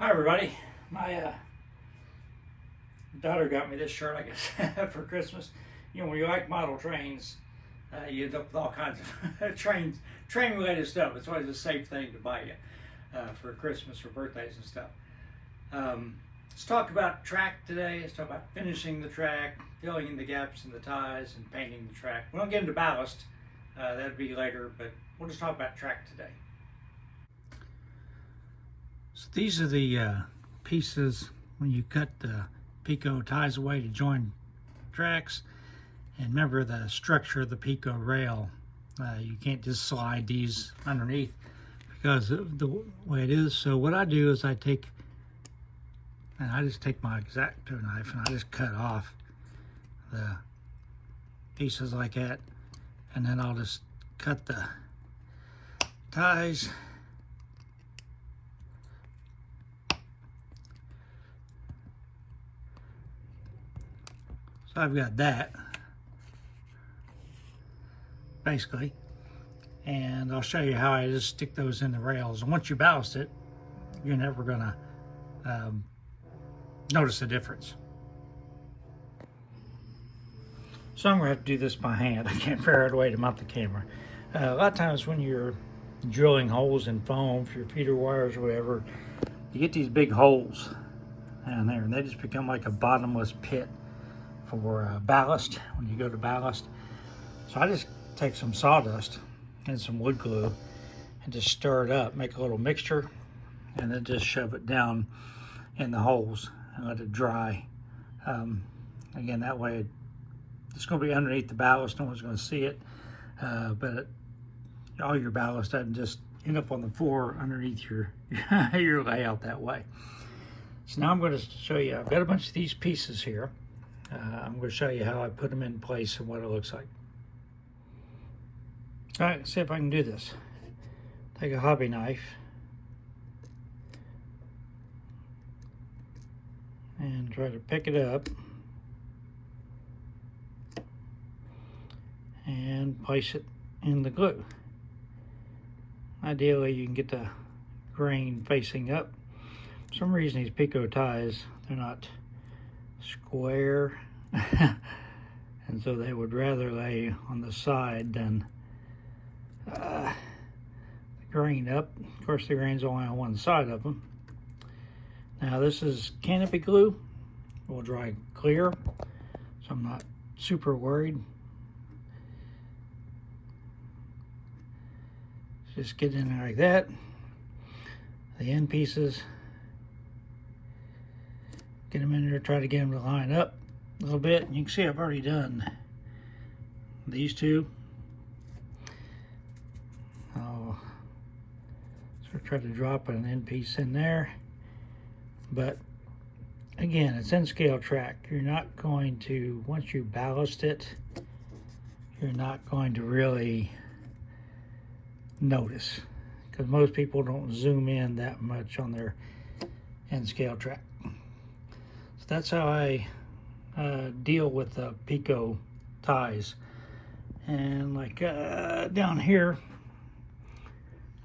Hi everybody. My daughter got me this shirt, I guess, for Christmas. You know, when you like model trains, you end up with all kinds of train related stuff. It's always a safe thing to buy you for Christmas or birthdays and stuff. Let's talk about track today. Let's talk about finishing the track, filling in the gaps in the ties, and painting the track. We don't get into ballast. That'd be later, but we'll just talk about track today. So these are the pieces when you cut the Pico ties away to join tracks. And remember the structure of the Pico rail. You can't just slide these underneath because of the way it is. So what I do is I just take my X-Acto knife and I just cut off the pieces like that. And then I'll just cut the ties. So I've got that, basically, and I'll show you how I just stick those in the rails. And once you ballast it, you're never gonna notice a difference. So I'm gonna have to do this by hand. I can't figure out a way to mount the camera. A lot of times when you're drilling holes in foam for your feeder wires or whatever, you get these big holes down there, and they just become like a bottomless pit for ballast when you go to ballast. So I just take some sawdust and some wood glue and just stir it up, make a little mixture, and then just shove it down in the holes and let it dry. Again, that way it's going to be underneath the ballast, no one's going to see it, but all your ballast doesn't just end up on the floor underneath your your layout that way. So now I'm going to show you, I've got a bunch of these pieces here. I'm going to show you how I put them in place and what it looks like. All right, let's see if I can do this. Take a hobby knife and try to pick it up and place it in the glue. Ideally, you can get the grain facing up. For some reason, these Pico ties, they're not square, and so they would rather lay on the side than the grain up. Of course, the grain's only on one side of them. Now this is canopy glue. It will dry clear, so I'm not super worried. Just get in there like that. The end pieces, get them in there, try to get them to line up a little bit. And you can see I've already done these two. I'll sort of try to drop an end piece in there. But again, it's in scale track. You're not going to, once you ballast it, you're not going to really notice, because most people don't zoom in that much on their end scale track. So that's how I deal with the Pico ties. And like down here,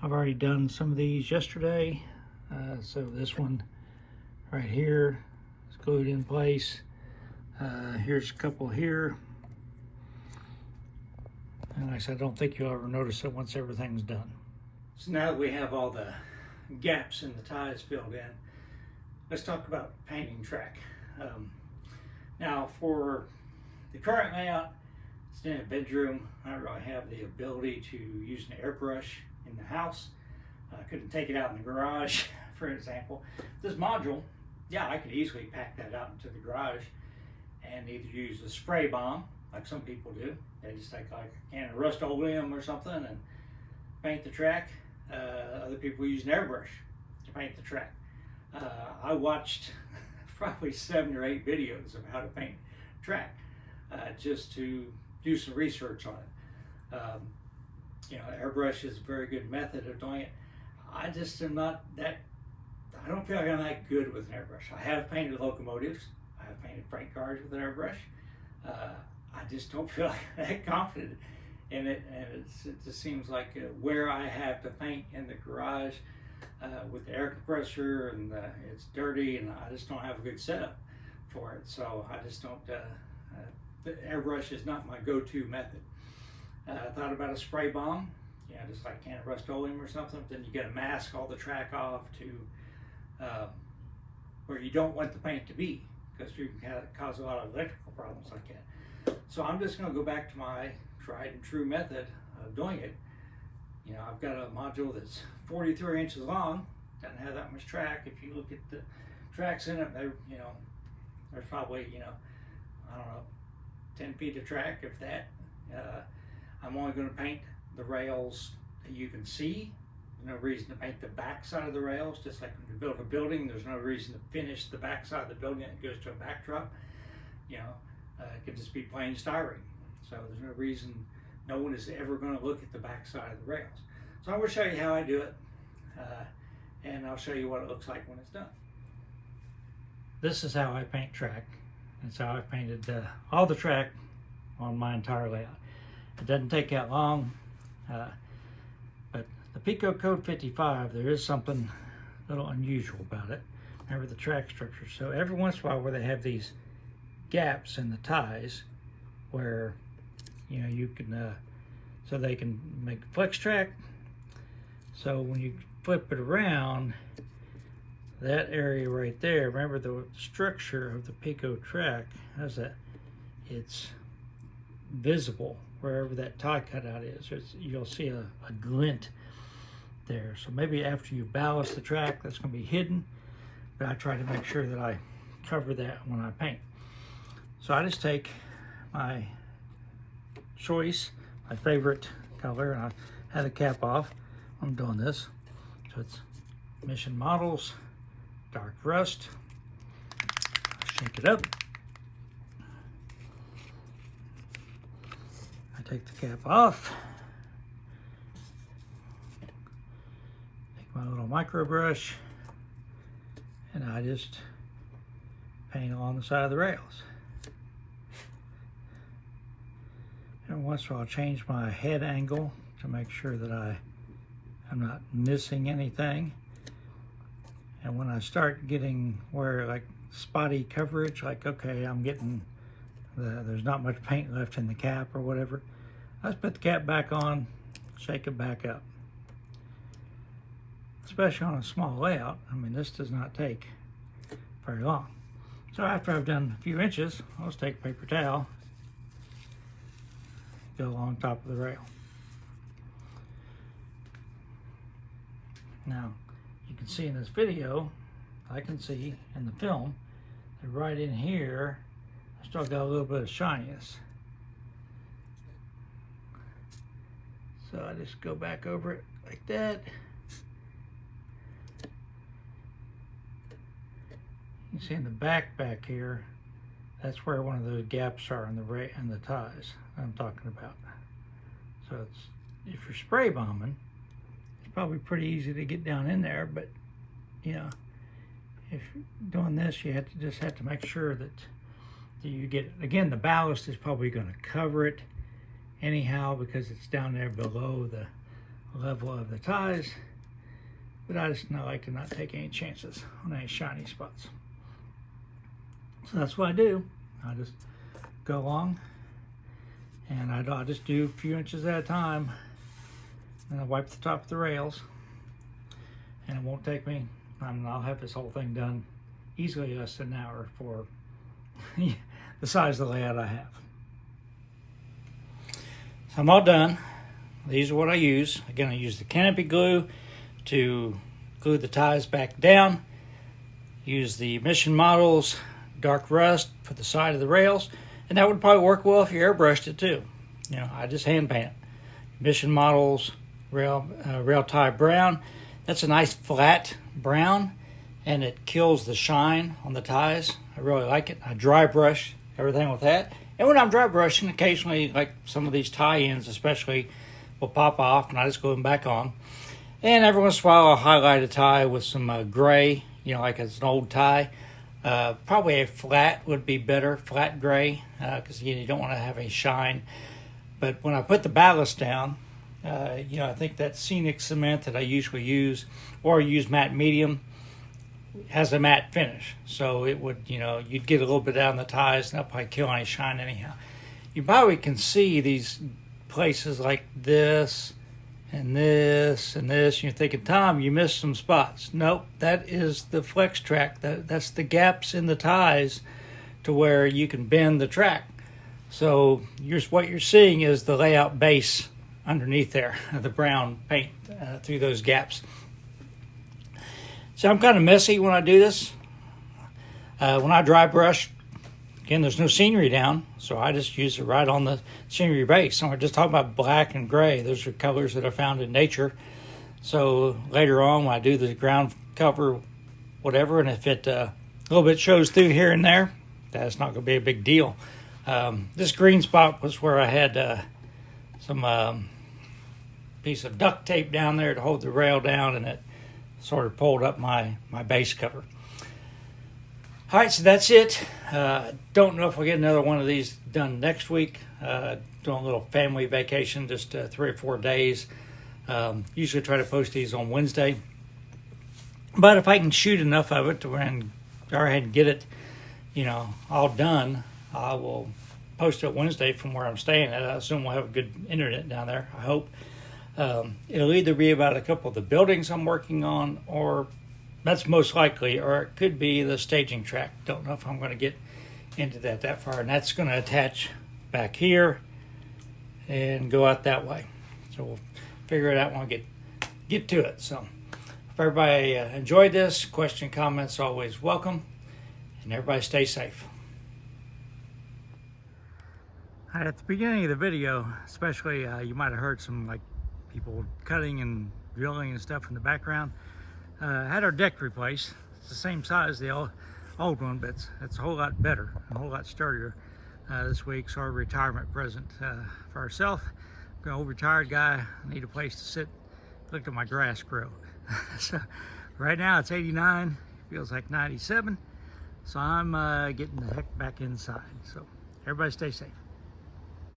I've already done some of these yesterday. So this one right here is glued in place. Here's a couple here. And like I said, I don't think you'll ever notice it once everything's done. So now that we have all the gaps in the ties filled in, let's talk about painting track. Now for the current layout, it's in a bedroom. I don't really have the ability to use an airbrush in the house. I couldn't take it out in the garage, for example. This module, yeah, I could easily pack that out into the garage and either use a spray bomb, like some people do. They just take like a can of Rust-Oleum or something and paint the track. Other people use an airbrush to paint the track. I watched probably 7 or 8 videos of how to paint track just to do some research on it. You know, airbrush is a very good method of doing it. I just am not that, I don't feel like I'm that good with an airbrush. I have painted locomotives. I have painted freight cars with an airbrush. I just don't feel like that confident in it, and it just seems like where I have to paint in the garage, with the air compressor, and it's dirty, and I just don't have a good setup for it. So I just don't, the airbrush is not my go-to method. I thought about a spray bomb, just like can of Rust-Oleum or something. Then you got to mask all the track off to where you don't want the paint to be, because you can cause a lot of electrical problems like that. So I'm just going to go back to my tried and true method of doing it. I've got a module that's 43 inches long, doesn't have that much track. If you look at the tracks in it, they're, there's probably, I don't know, 10 feet of track, if that. I'm only going to paint the rails that you can see. There's no reason to paint the back side of the rails. Just like when you build a building, there's no reason to finish the back side of the building that goes to a backdrop. It could just be plain styrene. So there's no reason, no one is ever going to look at the back side of the rails. So I'm going to show you how I do it, and I'll show you what it looks like when it's done. This is how I paint track. That's how I painted all the track on my entire layout. It doesn't take that long, but the Pico Code 55, there is something a little unusual about it. Remember the track structure. So every once in a while where they have these gaps in the ties where, you can, so they can make flex track. So when you flip it around, that area right there, remember the structure of the Pico track, how's that? It's visible wherever that tie cutout is. You'll see a glint there. So maybe after you ballast the track, that's going to be hidden, but I try to make sure that I cover that when I paint. So I just take my choice, my favorite color, and I have the cap off. I'm doing this. So it's Mission Models, Dark Rust. Shake it up. I take the cap off. Take my little micro brush, and I just paint along the side of the rails. And once in a while I'll change my head angle to make sure that I'm not missing anything. And when I start getting where like spotty coverage, like okay, I'm getting there's not much paint left in the cap or whatever, I just put the cap back on, shake it back up. Especially on a small layout, I mean this does not take very long. So after I've done a few inches, I'll just take a paper towel, go along top of the rail. Now, you can see in this video, I can see in the film, that right in here, I still got a little bit of shininess. So I just go back over it like that. You see in the back here, that's where one of those gaps are in the ties I'm talking about. So if you're spray bombing, it's probably pretty easy to get down in there, but if you're doing this, you just have to make sure that you get, again, the ballast is probably going to cover it anyhow because it's down there below the level of the ties, but I just like to not take any chances on any shiny spots. So that's what I do. I just go along and I just do a few inches at a time, and I wipe the top of the rails, and it won't take me, I'll have this whole thing done easily less than an hour for the size of the layout I have. So I'm all done. These are what I use. Again, I use the canopy glue to glue the ties back down. Use the Mission Models Dark Rust for the side of the rails, and that would probably work well if you airbrushed it too. I just hand paint it. Mission Models rail tie brown. That's a nice flat brown, and it kills the shine on the ties. I really like it. I dry brush everything with that. And when I'm dry brushing, occasionally, like some of these tie-ins especially, will pop off, and I just glue them back on. And every once in a while, I'll highlight a tie with some gray, like it's an old tie. Probably a flat would be better, flat gray, because again, you don't want to have any shine. But when I put the ballast down, You know, I think that scenic cement that I usually use, or use matte medium, has a matte finish. So it would, you know, you'd get a little bit down the ties and that'll probably kill any shine anyhow. You probably can see these places like this and this and this. And you're thinking, Tom, you missed some spots. Nope, that is the flex track. That's the gaps in the ties to where you can bend the track. So what you're seeing is the layout base underneath there, the brown paint through those gaps. So I'm kind of messy when I do this. When I dry brush, again, there's no scenery down, so I just use it right on the scenery base. So we're just talking about black and gray. Those are colors that are found in nature. So later on, when I do the ground cover, whatever, and if it a little bit shows through here and there, that's not going to be a big deal. This green spot was where I had some piece of duct tape down there to hold the rail down, and it sort of pulled up my base cover. All right, so that's it. Don't know if we'll get another one of these done next week. Doing a little family vacation, just 3 or 4 days. Usually try to post these on Wednesday. But if I can shoot enough of it to go ahead and get it, you know, all done, I will post it Wednesday from where I'm staying at. I assume we'll have a good internet down there, I hope. It'll either be about a couple of the buildings I'm working on, or that's most likely, or it could be the staging track. Don't know if I'm going to get into that far. And that's going to attach back here and go out that way. So we'll figure it out when we get to it. So if everybody enjoyed this, question, comments, always welcome. And everybody stay safe. All right, at the beginning of the video, especially, you might have heard some like people cutting and drilling and stuff in the background. Had our deck replaced. It's the same size as the old one, but it's a whole lot better, a whole lot sturdier this week. So our retirement present for ourselves. I'm an old retired guy. I need a place to sit. Look at my grass grow. So right now it's 89. Feels like 97. So I'm getting the heck back inside. So everybody stay safe.